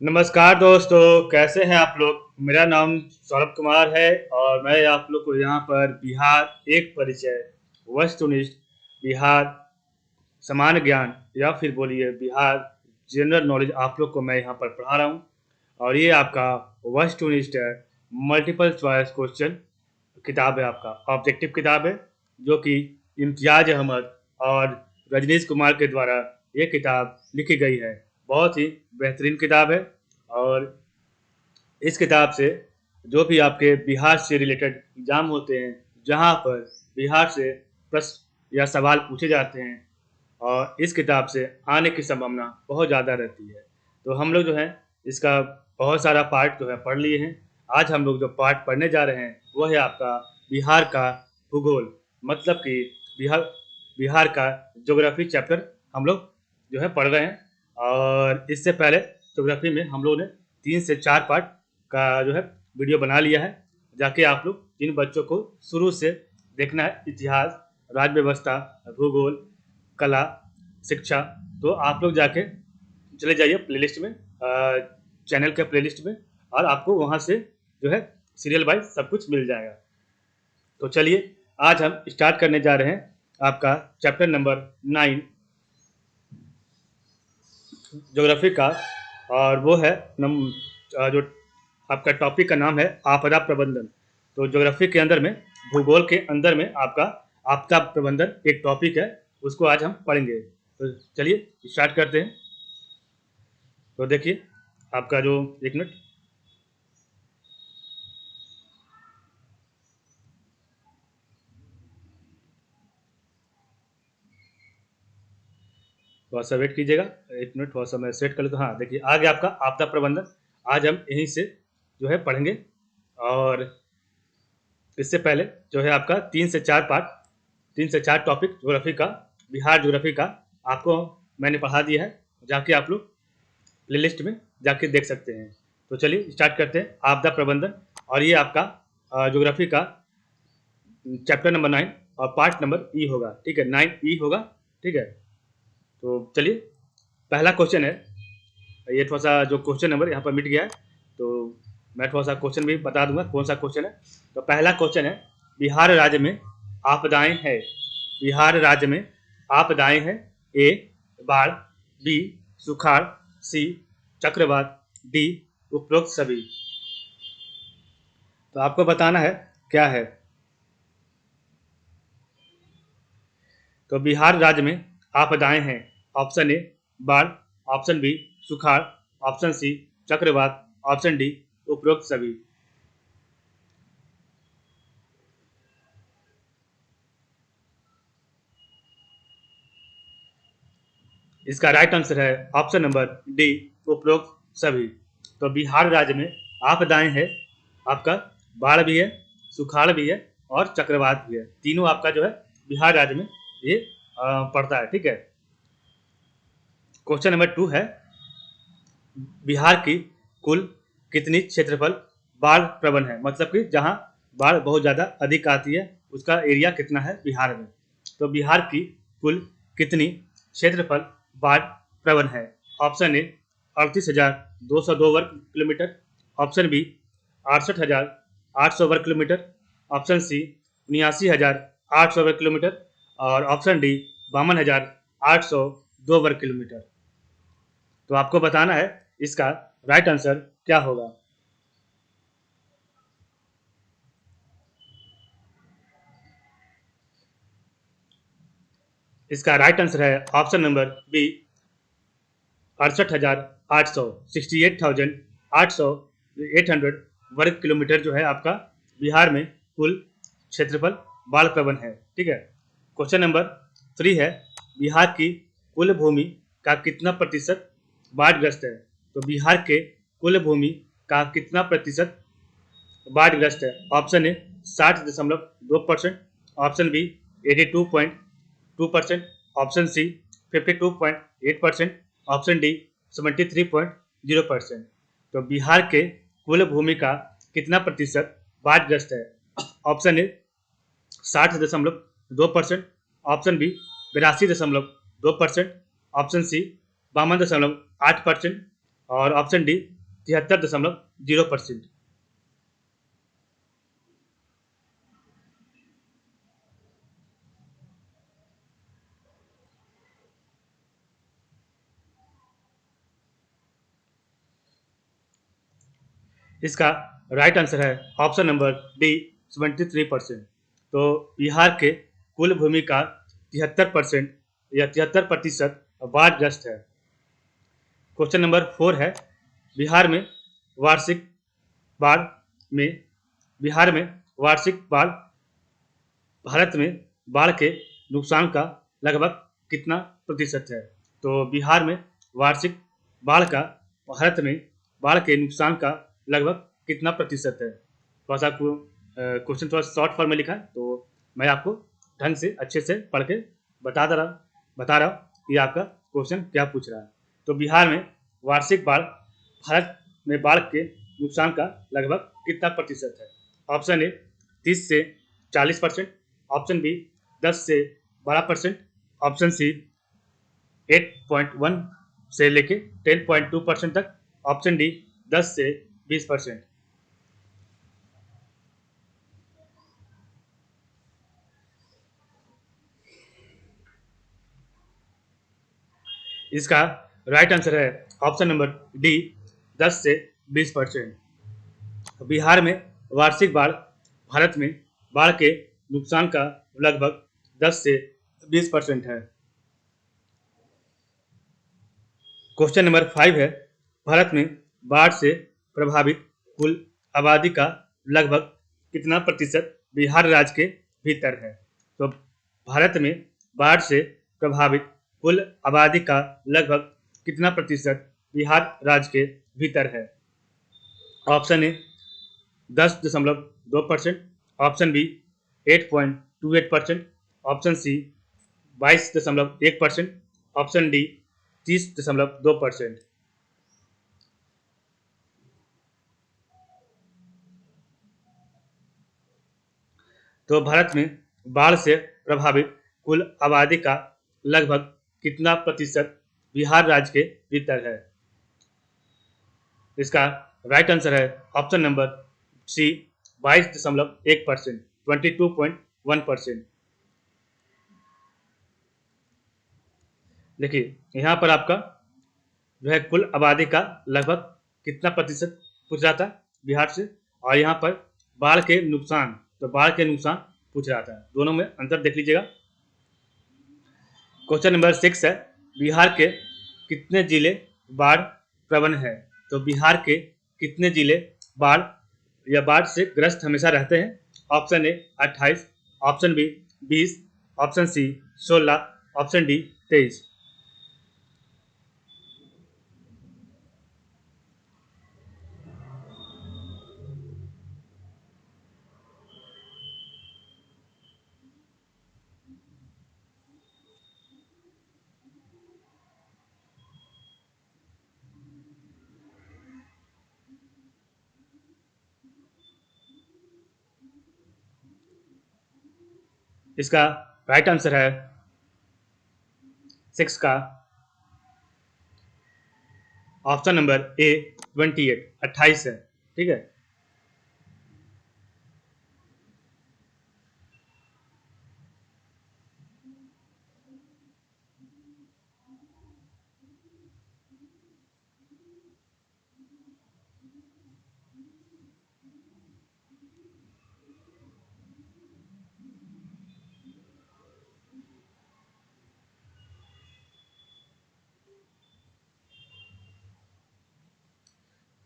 नमस्कार दोस्तों, कैसे हैं आप लोग? मेरा नाम सौरभ कुमार है और मैं आप लोग को यहाँ पर बिहार एक परिचय, वस्तुनिष्ठ बिहार सामान्य ज्ञान या फिर बोलिए बिहार जनरल नॉलेज आप लोग को मैं यहाँ पर पढ़ा रहा हूँ। और ये आपका वस्तुनिष्ठ मल्टीपल चॉइस क्वेश्चन किताब है, आपका ऑब्जेक्टिव किताब है, जो कि इम्तियाज अहमद और रजनीश कुमार के द्वारा ये किताब लिखी गई है। बहुत ही बेहतरीन किताब है। और इस किताब से जो भी आपके बिहार से रिलेटेड एग्जाम होते हैं, जहाँ पर बिहार से प्रश्न या सवाल पूछे जाते हैं, और इस किताब से आने की संभावना बहुत ज़्यादा रहती है। तो हम लोग जो है इसका बहुत सारा पार्ट जो है पढ़ लिए हैं। आज हम लोग जो पार्ट पढ़ने जा रहे हैं वो है आपका बिहार का भूगोल, मतलब कि बिहार बिहार का ज्योग्राफी चैप्टर हम लोग जो है पढ़ रहे हैं। और इससे पहले ज्योग्राफी में हम लोग ने 3 से 4 पार्ट का जो है वीडियो बना लिया है। जाके आप लोग इन बच्चों को शुरू से देखना है, इतिहास, राज्य व्यवस्था, भूगोल, कला, शिक्षा। तो आप लोग जाके चले जाइए प्लेलिस्ट में, चैनल के प्लेलिस्ट में, और आपको वहाँ से जो है सीरियल वाइज सब कुछ मिल जाएगा। तो चलिए आज हम स्टार्ट करने जा रहे हैं आपका चैप्टर नंबर 9 ज्योग्राफी का। और वो है जो आपका टॉपिक का नाम है आपदा प्रबंधन। तो ज्योग्राफी के अंदर में, भूगोल के अंदर में आपका आपदा प्रबंधन एक टॉपिक है, उसको आज हम पढ़ेंगे। तो चलिए स्टार्ट करते हैं। तो देखिए आपका जो, एक मिनट, थोड़ा सा वेट कीजिएगा, एक मिनट, थोड़ा सा मैं सेट कर लेता हूँ। हाँ देखिए, आ गया आपका आपदा प्रबंधन। आज हम यहीं से जो है पढ़ेंगे। और इससे पहले जो है आपका 3 से 4 टॉपिक ज्योग्राफी का, बिहार ज्योग्राफी का आपको मैंने पढ़ा दिया है। जाके आप लोग प्लेलिस्ट में जाके देख सकते हैं। तो चलिए स्टार्ट करते हैं आपदा प्रबंधन। और ये आपका ज्योग्राफी का चैप्टर नंबर 9 और पार्ट नंबर ई होगा, ठीक है, 9E होगा, ठीक है। तो चलिए पहला क्वेश्चन है, ये थोड़ा सा जो क्वेश्चन नंबर यहाँ पर मिट गया है, तो मैं थोड़ा सा क्वेश्चन भी बता दूंगा कौन सा क्वेश्चन है। तो पहला क्वेश्चन है, बिहार राज्य में आपदाएं हैं। बिहार राज्य में आपदाएं हैं। ए बाढ़, बी सुखाड़, सी चक्रवात, डी उपरोक्त सभी। तो आपको बताना है क्या है। तो बिहार राज्य में आपदाएं हैं। ऑप्शन ए बाढ़, ऑप्शन बी सुखाड़, ऑप्शन सी चक्रवात, ऑप्शन डी उपरोक्त सभी। इसका राइट आंसर है ऑप्शन नंबर डी, उपरोक्त सभी। तो बिहार राज्य में आपदाएं हैं, आपका बाढ़ भी है, सुखाड़ भी है और चक्रवात भी है। तीनों आपका जो है बिहार राज्य में ये पड़ता है, ठीक है। क्वेश्चन नंबर 2 है, बिहार की कुल कितनी क्षेत्रफल बाढ़ प्रवण है, मतलब कि जहां बाढ़ बहुत ज्यादा अधिक आती है उसका एरिया कितना है बिहार में। तो बिहार की कुल कितनी क्षेत्रफल बाढ़ प्रवण है। ऑप्शन ए 38,202 वर्ग किलोमीटर, ऑप्शन बी 68,800 वर्ग किलोमीटर, ऑप्शन सी 79,800 वर्ग किलोमीटर, और ऑप्शन डी 52,802 वर्ग किलोमीटर। तो आपको बताना है इसका राइट आंसर क्या होगा। इसका राइट आंसर है ऑप्शन नंबर बी, 68,800, 68,800, 800 वर्ग किलोमीटर जो है आपका बिहार में कुल क्षेत्रफल बाढ़ प्रवण है, ठीक है। क्वेश्चन नंबर 3 है, बिहार की कुल भूमि का कितना प्रतिशत बाढ़ग्रस्त है। तो बिहार के कुल भूमि का कितना प्रतिशत बाढ़ग्रस्त है। Option A 60.2%, option B 82.2%, option C 52.8%, option D 73.0%। तो बिहार के कुल भूमि का कितना प्रतिशत बाढ़ग्रस्त है। Option A 60.2%, option B 82.2%, option C 52.8%, और ऑप्शन डी 73.0%। इसका राइट आंसर है ऑप्शन नंबर डी 73%। तो बिहार के कुल भूमि का 73% या 73% बाढ़ग्रस्त है। क्वेश्चन नंबर 4 है, बिहार में वार्षिक बाढ़ में बिहार में वार्षिक बाढ़ भारत में बाढ़ के नुकसान का लगभग कितना प्रतिशत है? तो बिहार में वार्षिक बाढ़ का भारत में बाढ़ के नुकसान का लगभग कितना प्रतिशत है? थोड़ा सा आपको क्वेश्चन थोड़ा शॉर्ट फॉर्म में लिखा है, तो मैं आपको ढंग से अच्छे से पढ़ के बता रहा हूँ कि आपका क्वेश्चन क्या पूछ रहा है। तो बिहार में वार्षिक बाढ़ भारत में बाढ़ के नुकसान का लगभग कितना प्रतिशत है? ऑप्शन ए 30 से 40%, ऑप्शन बी 10 से 12%, ऑप्शन सी 8.1 से लेके 10.2% तक, ऑप्शन डी 10 से 20%। इसका राइट आंसर है ऑप्शन नंबर डी 10 से 20%। बिहार में वार्षिक बाढ़ भारत में बाढ़ के नुकसान का लगभग 10 से 20% है। क्वेश्चन नंबर 5 है, भारत में बाढ़ से प्रभावित कुल आबादी का लगभग कितना प्रतिशत बिहार राज्य के भीतर है? तो भारत में बाढ़ से प्रभावित कुल आबादी का लगभग कितना प्रतिशत बिहार राज्य के भीतर है? Option A 10.2%, option B 8.28%, option C 22.1%, option D 30.2%। तो भारत में बाढ़ से प्रभावित कुल आबादी का लगभग कितना प्रतिशत बिहार राज्य के भीतर है? इसका राइट आंसर है ऑप्शन नंबर सी 22.1%, 22.1%। देखिए यहाँ पर आपका जो है कुल आबादी का लगभग कितना प्रतिशत पूछ रहा था बिहार से, और यहाँ पर बाढ़ के नुकसान, तो बाढ़ के नुकसान पूछ रहा था। दोनों में अंतर देख लीजिएगा। क्वेश्चन नंबर 6 है, बिहार के कितने जिले बाढ़ प्रवण है? तो बिहार के कितने जिले बाढ़ या बाढ़ से ग्रस्त हमेशा रहते हैं? Option A 28, option B 20, option C 16, option D 23। इसका राइट आंसर है 6 का ऑप्शन नंबर ए 28, 28 है। ठीक है।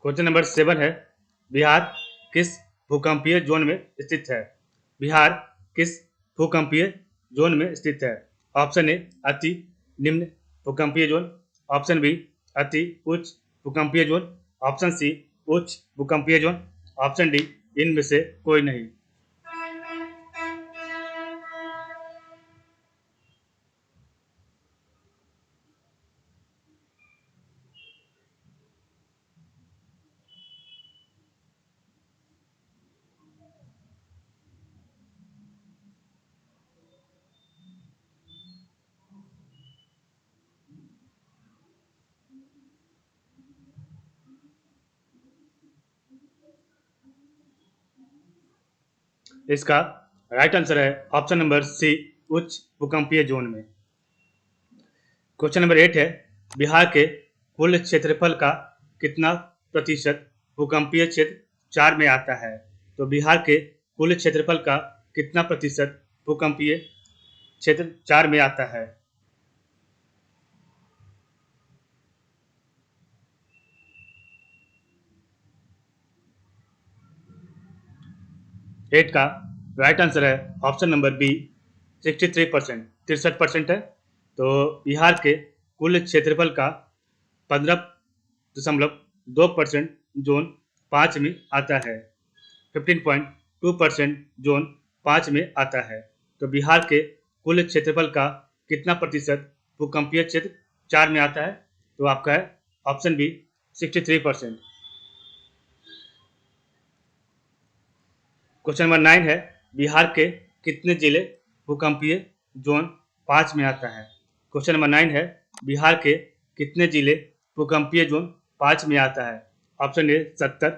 क्वेश्चन नंबर 7 है, बिहार किस भूकंपीय जोन में स्थित है? बिहार किस भूकंपीय जोन में स्थित है? ऑप्शन ए अति निम्न भूकंपीय जोन, ऑप्शन बी अति उच्च भूकंपीय जोन, ऑप्शन सी उच्च भूकंपीय जोन, ऑप्शन डी इनमें से कोई नहीं। इसका राइट आंसर है ऑप्शन नंबर सी, उच्च भूकंपीय जोन में। क्वेश्चन नंबर 8 है, बिहार के कुल क्षेत्रफल का कितना प्रतिशत भूकंपीय क्षेत्र 4 में आता है? तो बिहार के कुल क्षेत्रफल का कितना प्रतिशत भूकंपीय क्षेत्र 4 में आता है? एट का राइट आंसर है ऑप्शन नंबर बी, 63%, 63% है। तो बिहार के कुल क्षेत्रफल का 15.2% जोन 5 में आता है, 15.2% जोन 5 में आता है। तो बिहार के कुल क्षेत्रफल का कितना प्रतिशत भूकंपीय क्षेत्र 4 में आता है? तो आपका है ऑप्शन बी, 63%। क्वेश्चन नंबर 9 है, बिहार के कितने जिले भूकंपीय जोन 5 में आता है? क्वेश्चन नंबर 9 है, बिहार के कितने जिले भूकंपीय जोन 5 में आता है? Option A 70,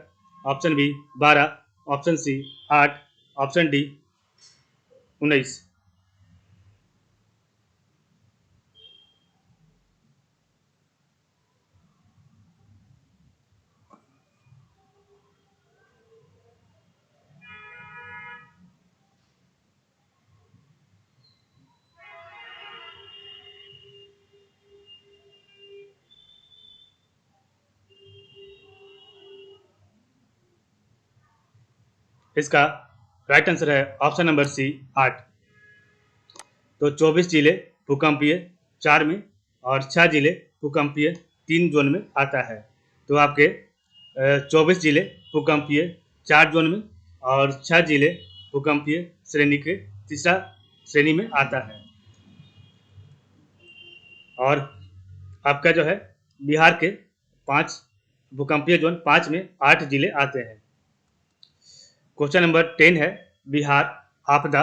option B 12, option C 8, option D 19। इसका राइट आंसर है ऑप्शन नंबर सी 8। तो 24 जिले भूकंपीय 4 में और 6 जिले भूकंपीय 3 जोन में आता है। तो आपके 24 जिले भूकंपीय 4 जोन में और 6 जिले भूकंपीय श्रेणी के तीसरा श्रेणी में आता है। और आपका जो है बिहार के 5 भूकंपीय जोन 5 में 8 जिले आते हैं। क्वेश्चन नंबर 10 है, बिहार आपदा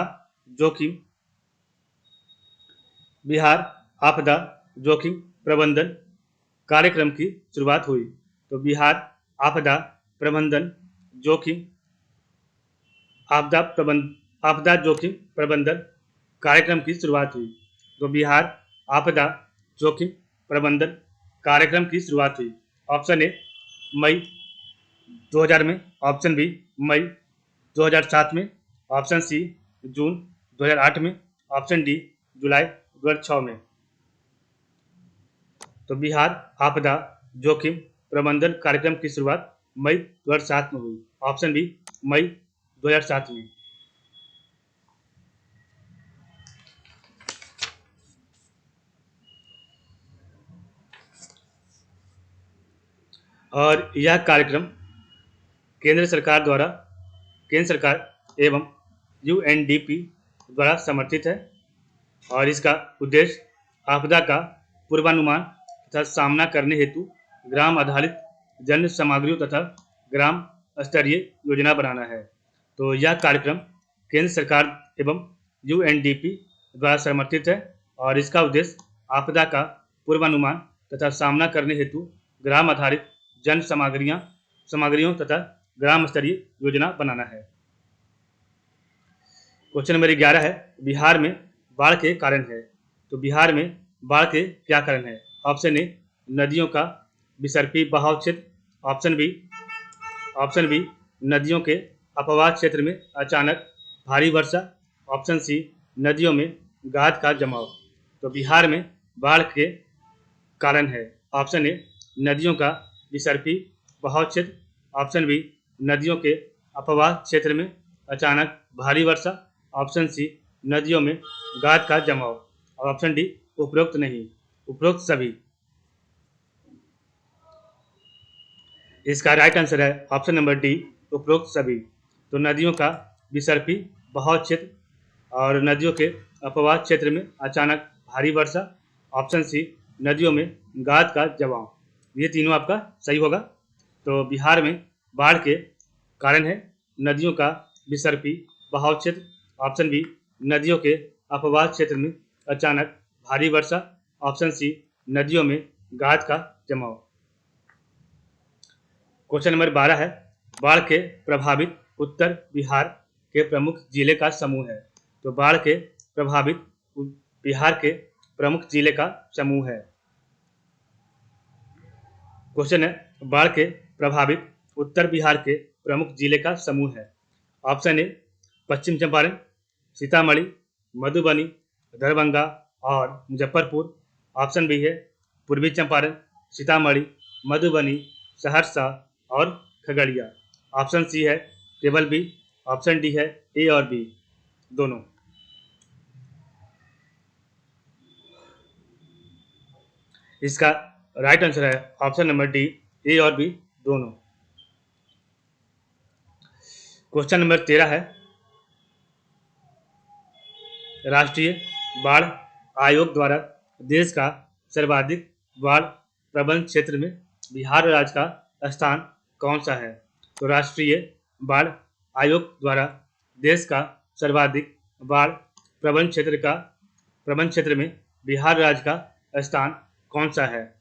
जोखिम प्रबंधन कार्यक्रम की शुरुआत हुई। तो बिहार आपदा प्रबंधन जोखिम आपदा जोखिम प्रबंधन कार्यक्रम की शुरुआत हुई। तो बिहार आपदा जोखिम प्रबंधन कार्यक्रम की शुरुआत हुई। ऑप्शन ए मई 2000 में, ऑप्शन बी मई 2007 में, ऑप्शन सी जून 2008 में, ऑप्शन डी जुलाई 2006 में। तो बिहार आपदा जोखिम प्रबंधन कार्यक्रम की शुरुआत मई 2007 में हुई। ऑप्शन बी मई 2007 में। और यह कार्यक्रम केंद्र सरकार एवं यूएनडीपी द्वारा समर्थित है। और इसका उद्देश्य आपदा का पूर्वानुमान तथा सामना करने हेतु ग्राम आधारित जन सामग्रियों तथा ग्राम स्तरीय योजना बनाना है। तो यह कार्यक्रम केंद्र सरकार एवं यूएनडीपी द्वारा समर्थित है और इसका उद्देश्य आपदा का पूर्वानुमान तथा सामना करने हेतु ग्राम आधारित जन सामग्रियों तथा ग्राम स्तरीय योजना बनाना है। क्वेश्चन नंबर 11 है, बिहार में बाढ़ के कारण है। तो बिहार में बाढ़ के क्या कारण है? ऑप्शन ए नदियों का विसर्पी बहाव क्षेत्र, ऑप्शन बी नदियों के अपवाह क्षेत्र में अचानक भारी वर्षा, ऑप्शन सी नदियों में गाद का जमाव। तो बिहार में बाढ़ के कारण है ऑप्शन ए नदियों का विसर्पी बहाव क्षेत्र, ऑप्शन बी नदियों के अपवाह क्षेत्र में अचानक भारी वर्षा, ऑप्शन सी नदियों में गाद का जमाव और ऑप्शन डी उपरोक्त नहीं, उपरोक्त सभी। इसका राइट आंसर है ऑप्शन नंबर डी, उपरोक्त सभी। तो नदियों का विसर्पी बहाव क्षेत्र और नदियों के अपवाह क्षेत्र में अचानक भारी वर्षा, ऑप्शन सी नदियों में गाद का जमाव, ये तीनों आपका सही होगा। तो बिहार में बाढ़ के कारण है नदियों का विसर्पी बहाव क्षेत्र, ऑप्शन बी नदियों के अपवाह क्षेत्र में अचानक भारी वर्षा, ऑप्शन सी नदियों में गाद का जमाव। क्वेश्चन नंबर 12 है, बाढ़ के प्रभावित उत्तर बिहार के प्रमुख जिले का समूह है। तो बाढ़ के प्रभावित बिहार के प्रमुख जिले का समूह है। क्वेश्चन है, बाढ़ के प्रभावित उत्तर बिहार के प्रमुख जिले का समूह है। ऑप्शन ए पश्चिम चंपारण, सीतामढ़ी, मधुबनी, दरभंगा और मुजफ्फरपुर। ऑप्शन बी है पूर्वी चंपारण, सीतामढ़ी, मधुबनी, सहरसा और खगड़िया। ऑप्शन सी है केवल बी। ऑप्शन डी है ए और बी दोनों। इसका राइट आंसर है ऑप्शन नंबर डी, ए और बी दोनों। क्वेश्चन नंबर 13 है, राष्ट्रीय बाढ़ आयोग द्वारा देश का सर्वाधिक बाढ़ प्रबंध क्षेत्र में बिहार राज्य का स्थान कौन सा है। तो राष्ट्रीय बाढ़ आयोग द्वारा देश का सर्वाधिक बाढ़ प्रबंध क्षेत्र में बिहार राज्य का स्थान कौन सा है।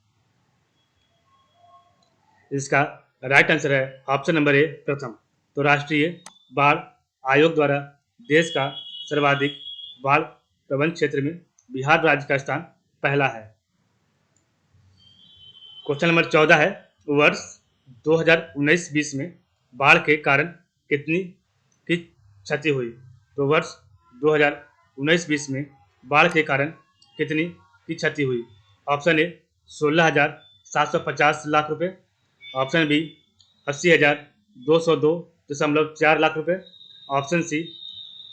इसका राइट आंसर है ऑप्शन नंबर ए प्रथम। तो राष्ट्रीय बाढ़ आयोग द्वारा देश का सर्वाधिक बाढ़ प्रबंध क्षेत्र में बिहार राज्य का स्थान पहला है। क्वेश्चन नंबर 14 है, वर्ष 2019-20 में बाढ़ के कारण कितनी की क्षति हुई। तो वर्ष 2019-20 में बाढ़ के कारण कितनी की क्षति हुई। ऑप्शन ए 16,750 लाख रुपए। ऑप्शन बी 80,202.4 लाख रुपए। ऑप्शन सी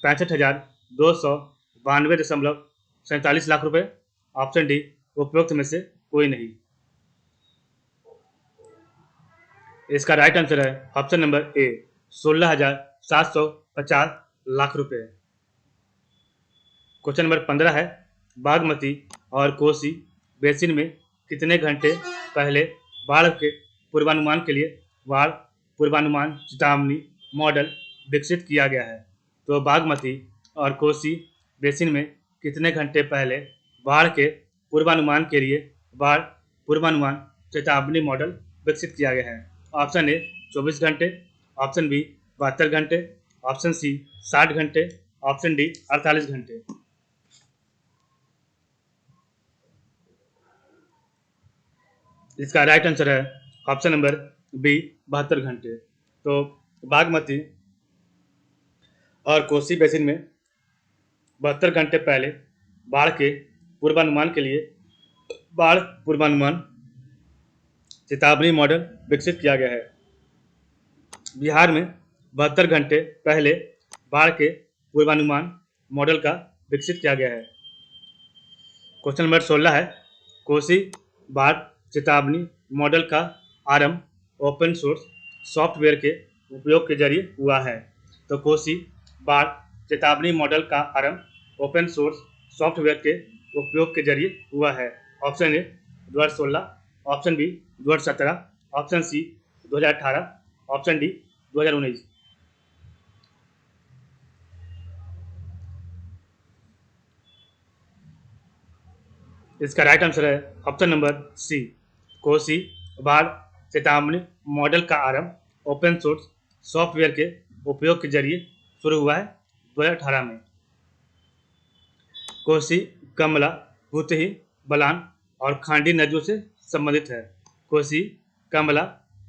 65,292.47 लाख रुपए। ऑप्शन डी उपरोक्त में से कोई नहीं। इसका राइट आंसर है ऑप्शन नंबर ए 16,750 लाख रुपए। क्वेश्चन नंबर 15 है, बागमती और कोसी बेसिन में कितने घंटे पहले बाढ़ के पूर्वानुमान के लिए बाढ़ पूर्वानुमान चेतावनी मॉडल विकसित किया गया है। तो बागमती और कोसी बेसिन में कितने घंटे पहले बाढ़ के पूर्वानुमान के लिए बाढ़ पूर्वानुमान चेतावनी मॉडल विकसित किया गया है। ऑप्शन ए 24 घंटे, ऑप्शन बी 72 घंटे, ऑप्शन सी 60 घंटे, ऑप्शन डी 48 घंटे। इसका राइट आंसर है ऑप्शन नंबर बी 72 घंटे। तो बागमती और कोसी बेसिन में 72 घंटे पहले बाढ़ के पूर्वानुमान के लिए बाढ़ पूर्वानुमान चेतावनी मॉडल विकसित किया गया है। बिहार में 72 घंटे पहले बाढ़ के पूर्वानुमान मॉडल का विकसित किया गया है। क्वेश्चन नंबर 16 है, कोसी बाढ़ चेतावनी मॉडल का आरंभ ओपन सोर्स सॉफ्टवेयर के उपयोग के जरिए हुआ है। तो कोसी बाढ़ चेतावनी मॉडल का आरंभ ओपन सोर्स सॉफ्टवेयर के उपयोग के जरिए हुआ है। Option A 2016, option B 2017, option C 2018, option D 2019। इसका राइट आंसर है ऑप्शन नंबर सी, कोसी बाढ़ चेतावनी मॉडल का आरंभ ओपन सोर्स सॉफ्टवेयर के उपयोग के जरिए शुरू हुआ है 2018 में। कोसी कमला, भूतही, बलान और खांडी नदियों से संबंधित है। कोसी कमला,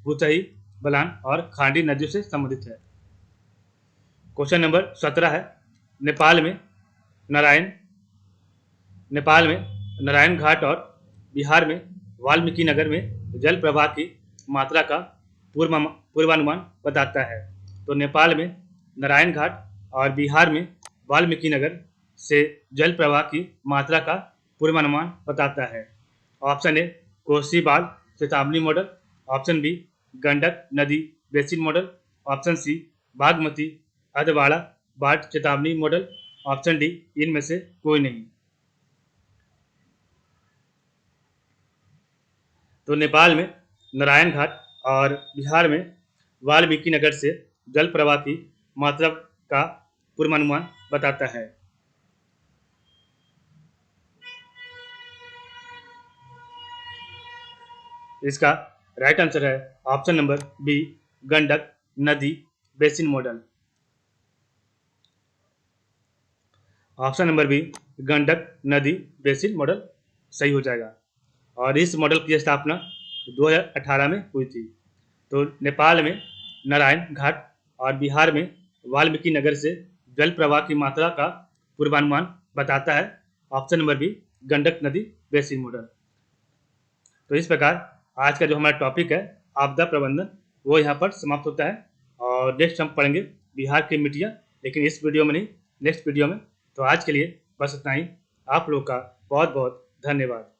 भूतही, बलान और खांडी नदियों से संबंधित है। क्वेश्चन नंबर 17 है, नेपाल में नारायण घाट और बिहार में वाल्मीकि नगर में जल प्रवाह की मात्रा का पूर्वानुमान बताता है। तो नेपाल में नारायण घाट और बिहार में वाल्मीकि नगर से जल प्रवाह की मात्रा का पूर्वानुमान बताता है। ऑप्शन ए कोसी बाढ़ चेतावनी मॉडल, ऑप्शन बी गंडक नदी basin model, option C Bagmati Adhwara बाढ़ चेतावनी मॉडल, ऑप्शन डी इनमें से कोई नहीं। तो नेपाल में नारायण घाट और बिहार में वाल्मीकि नगर से जल प्रवाह की मात्रा का पूर्वानुमान बताता है। इसका राइट आंसर है ऑप्शन नंबर बी गंडक नदी basin model. Option number B Gandak नदी बेसिन मॉडल सही हो जाएगा। और इस मॉडल की स्थापना 2018 में हुई थी। तो नेपाल में नारायण घाट और बिहार में वाल्मीकि नगर से जल प्रवाह की मात्रा का पूर्वानुमान बताता है। ऑप्शन नंबर बी गंडक नदी बेसिन मॉडल। तो इस प्रकार आज का जो हमारा टॉपिक है आपदा प्रबंधन वो यहाँ पर समाप्त होता है। और नेक्स्ट हम पढ़ेंगे बिहार की मिट्टियाँ, लेकिन इस वीडियो में नहीं, नेक्स्ट वीडियो में। तो आज के लिए बस इतना ही। आप लोग का बहुत बहुत धन्यवाद।